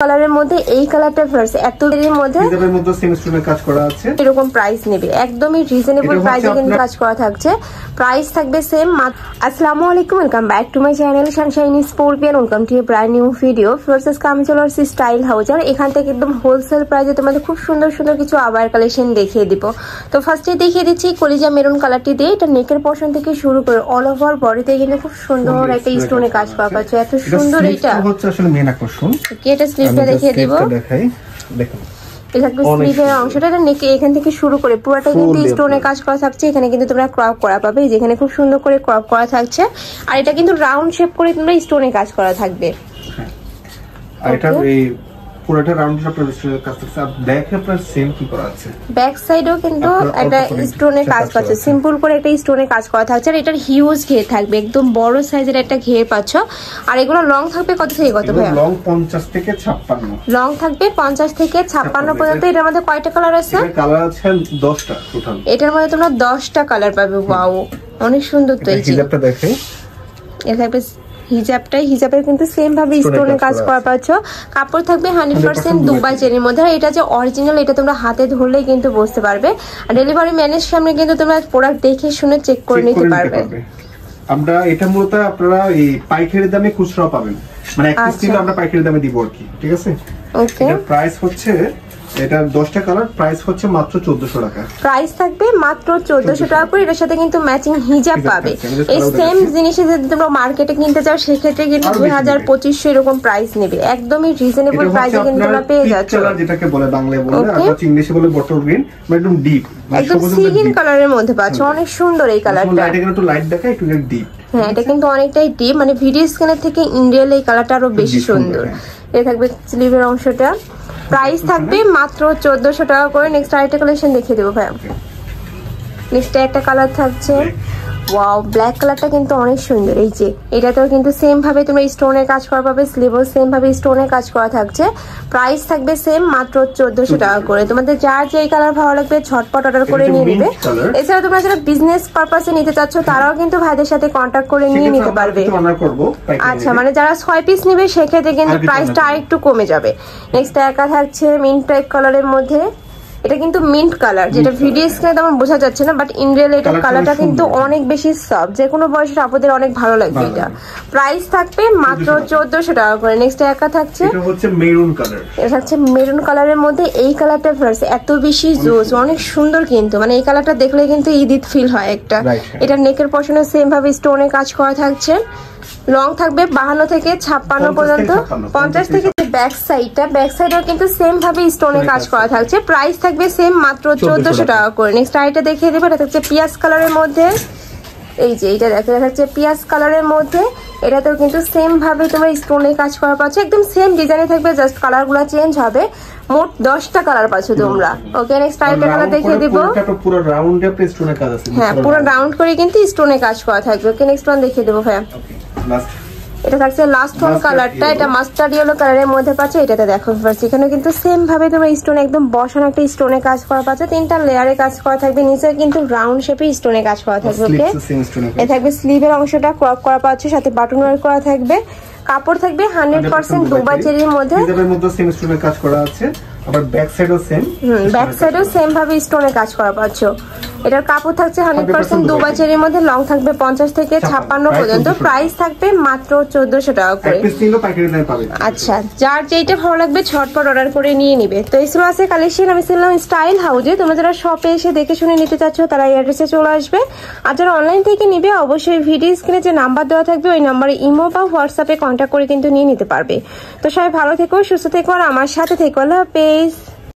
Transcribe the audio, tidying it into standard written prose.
কালারের মধ্যে এই কালারটা ভার্স এত এর মধ্যে হিজাবের মধ্যে সেম স্টোনের কাজ করা আছে। এরকম প্রাইস নেবে, একদমই রিজনেবল প্রাইসে কিন্তু কাজ করা থাকছে। প্রাইস থাকবে সেম। আসসালামু আলাইকুম, welcome back to my channel Sunshine scorpion. Welcome to A brand new video. First আমি চলে আসছি স্টাইল হাউস, আর এখান থেকে একদম হোলসেল প্রাইসে তোমাদের খুব সুন্দর সুন্দর কিছু আবায়ের কালেকশন দেখিয়ে দিব। তো ফার্স্টে দেখিয়ে দিচ্ছি কলিজা মেরুন কালারটি দিয়ে। এটা নেকের পোরশন থেকে শুরু করে অল ওভার বডিতে কিন্তু খুব সুন্দর একটা স্টোনে কাজ করা পাচ্ছে। এত সুন্দর এটা হচ্ছে আসলে মেন আকর্ষণ। কি এটা স্লিভটা দেখিয়ে দিব, দেখাই দেখুন। এটা স্লিভের অংশটা, এটা নেকে এখান থেকে শুরু করে পুরোটা কিন্তু স্টোনে কাজ করা থাকছে। এখানে কিন্তু তোমরা ক্রপ করা পাবে, যেখানে খুব সুন্দর করে ক্রপ করা থাকছে। আর এটা কিন্তু রাউন্ড শেপ করে তোমরা স্টোনে কাজ করা থাকবে। আর এটা এই পুরোটা রাউন্ড শেপ স্টোনের কাজ থাকছে। আর ব্যাকে আপনার সেম কি করা আছে, ব্যাক সাইডেও কিন্তু একটা স্টোনে কাজ পাচ্ছে, সিম্পল করে একটা স্টোনে কাজ করা থাকছে। আর এটার হিউজ ঘের থাকবে, একদম বড় সাইজের একটা ঘের পাচ্ছ। আর এগুলো লং থাকবে কত থেকে কত ভাই? লং 50 থেকে 56। লং থাকবে 50 থেকে 56 পর্যন্ত। এটার মধ্যে কয়টা কালার আছে? এর কালার আছে 10টা টোটাল। এটার মধ্যে তোমরা 10টা কালার পাবে। ওয়াও, অনেক সুন্দর। তো এই হিজাবটা দেখাই, এটা থাকবে হিজাবের কিন্তু সেম ভাবে স্টোনে কাজ করা পাচ্ছ। কাপড় থাকবে 100% দুবাই চেরির মধ্যে। আর এটা যে অরিজিনাল, এটা তোমরা হাতে ধরলেই কিন্তু বুঝতে পারবে। আর ডেলিভারি ম্যানের সামনে কিন্তু তোমরা প্রোডাক্ট দেখে শুনে চেক করে নিতে পারবে। আমরা এটা মূলত আপনারা এই পাইকারি দামে খুচরা পাবেন, মানে এক পিস নিলে আমরা পাইকারি দামে দিব আর কি, ঠিক আছে? ওকে, এর প্রাইস হচ্ছে, এটা 10টা কালার, প্রাইস হচ্ছে মাত্র 1400 টাকা। প্রাইস থাকবে মাত্র 1400 টাকা করে। এর সাথে কিন্তু ম্যাচিং হিজাব পাবে। এই সেম জিনিসে যদি তোমরা মার্কেটে কিনতে চাও সেক্ষেত্রে কিন্তু 2000-2500 এরকম প্রাইস নেবে। একদমই রিজনেবল প্রাইসে কিন্তু তোমরা পেয়ে যাচ্ছ। যেটাকে বলে বাংলায় বলে, আর ইংলিশে বলে বটল গ্রিন, একদম ডিপ, একদম সি গ্রিন কালারের মধ্যে পাচ্ছ। অনেক সুন্দর এই কালারটা। এটা কিন্তু লাইট দেখায়, একটু ডিপ। হ্যাঁ, এটা কিন্তু অনেকটাই ডিপ, মানে ভিডিও স্ক্রিনের থেকে ইন রিয়েল এই কালারটা আরো বেশি সুন্দর। এটা থাকবে স্লিভের অংশটা। প্রাইস থাকবে মাত্র 1400 টাকা করে। নেক্সট আরেকটা কালেকশন দেখিয়ে দেবো ভাই। নেক্সট একটা কালার থাকছে, ওয়াও, ব্ল্যাক কালারটা কিন্তু অনেক সুন্দর। এই যে এটাতেও কিন্তু সেম ভাবে তোমরা স্টোনের কাজ করা পাবে, স্লিভও সেম ভাবে স্টোনের কাজ করা থাকছে। প্রাইস থাকবে সেম মাত্র 1400 টাকা করে। তোমাদের যার যেই কালার ভালো লাগবে ঝটপট অর্ডার করে নিয়ে নিবে। এছাড়া তোমরা যারা বিজনেস পারপাসে নিতে চাচ্ছ তারাও কিন্তু ভাইদের সাথে কন্ট্যাক্ট করে নিয়ে নিতে পারবে। আচ্ছা, মানে যারা 6 পিস নিবে সেক্ষেত্রে কিন্তু প্রাইসটা আরেকটু কমে যাবে। নেক্সট একা থাকছে মিন্ট টাইপ কালারের মধ্যে। এটা কিন্তু মিন্ট কালার, যেটা ভিডিও স্ক্রিনে তেমন বোঝা যাচ্ছে না, বাট ইন রিয়েল এটার কালারটা কিন্তু অনেক বেশি সফট। যে কোনো বয়সের আপুদের অনেক ভালো লাগবে এটা। প্রাইস থাকবে মাত্র 1400 টাকা করে। নেক্সট একা থাকছে, এটা হচ্ছে মেরুন কালার। এটা হচ্ছে মেরুন কালারের মধ্যে এই কালারটা ভার্স এত বেশি জোস, অনেক সুন্দর কিন্তু, মানে এই কালারটা দেখলে কিন্তু ঈদ ফিল হয় একটা। এটা নেকের পশনে সেম ভাবে স্টোনে কাজ করা থাকছে। লং থাকবে 52 থেকে 56 পর্যন্ত। 50 থেকে ব্যাক সাইডেও কিন্তু সেম ভাবে স্টোনে কাজ করা থাকছে। প্রাইস থাকবে সেম মাত্র 1400 টাকা করে। নেক্সট আইটা দেখিয়ে দেবো, এটা হচ্ছে পিয়াজ কালারের মধ্যে। এই যে এটা দেখা যাচ্ছে পিয়াজ কালারের মধ্যে। এটাতেও কিন্তু সেম ভাবে তোমরা স্টোনে কাজ করা পাচ্ছ, একদম সেম ডিজাইনে থাকবে, জাস্ট কালার গুলা চেঞ্জ হবে। মোট 10টা কালার পাচ্ছ তোমরা। ওকে, নেক্সট আইটা কালার দেখিয়ে দিব। পুরো রাউন্ড এ স্টোনে কাজ আছে। হ্যাঁ, পুরো রাউন্ড করে কিন্তু স্টোনে কাজ করা থাকবে। ওকে, নেক্সট ওয়ান দেখিয়ে দেবো ভাইয়া। এটা থাকছে লাস্ট ওয়ান কালারটা, এটা মাস্টার্ড ইয়েলো কালারের মধ্যে পাচ্ছে। এটাতে দেখো ফার্স্ট, এখানে কিন্তু সেম ভাবে তোমরা স্টোনে একদম বসানো একটা স্টোনে কাজ করা পাচ্ছে। 3টা লেয়ারে কাজ করা থাকবে, নিচে কিন্তু রাউন্ড শেপে স্টোনে কাজ করা থাকবে। ওকে, এটা থাকবে স্লিভের অংশটা ক্রপ করা পাচ্ছে, সাথে বাটন ওয়ার্ক করা থাকবে। কাপড় থাকবে 100% দুবাই চেরির মধ্যে। এর মধ্যে সেম স্টোনের কাজ করা আছে। আবার ব্যাক সাইডও সেম, ব্যাক সাইডেও সেম ভাবে স্টোনে কাজ করা পাচ্ছ। এটার কাপড় থাকছে 100% দুবাই চেরির মধ্যে। লং থাকবে 50 থেকে 56 পর্যন্ত। প্রাইস থাকবে মাত্র 1400 টাকা করে। আচ্ছা, যার যেটা ভালো লাগবে ঝটপট অর্ডার করে নিয়ে নিবে। তো এই ছিল আছে কালেকশন। আমি ছিলাম স্টাইল হাউজে। তোমরা যারা শপে এসে দেখে শুনে নিতে চাচ্ছ তারা এই অ্যাড্রেসে চলে আসবে। আর যারা অনলাইন থেকে নিবে অবশ্যই ভিডিও স্ক্রিনে যে নাম্বার দেওয়া থাকবে ওই নাম্বারে ইমো বা হোয়াটসঅ্যাপে কন্ট্যাক্ট করে কিন্তু নিয়ে নিতে পারবে। তো সবাই ভালো থেকো, সুস্থ থেকো, আর আমার সাথে থেকো। আল্লাহ হাফেজ।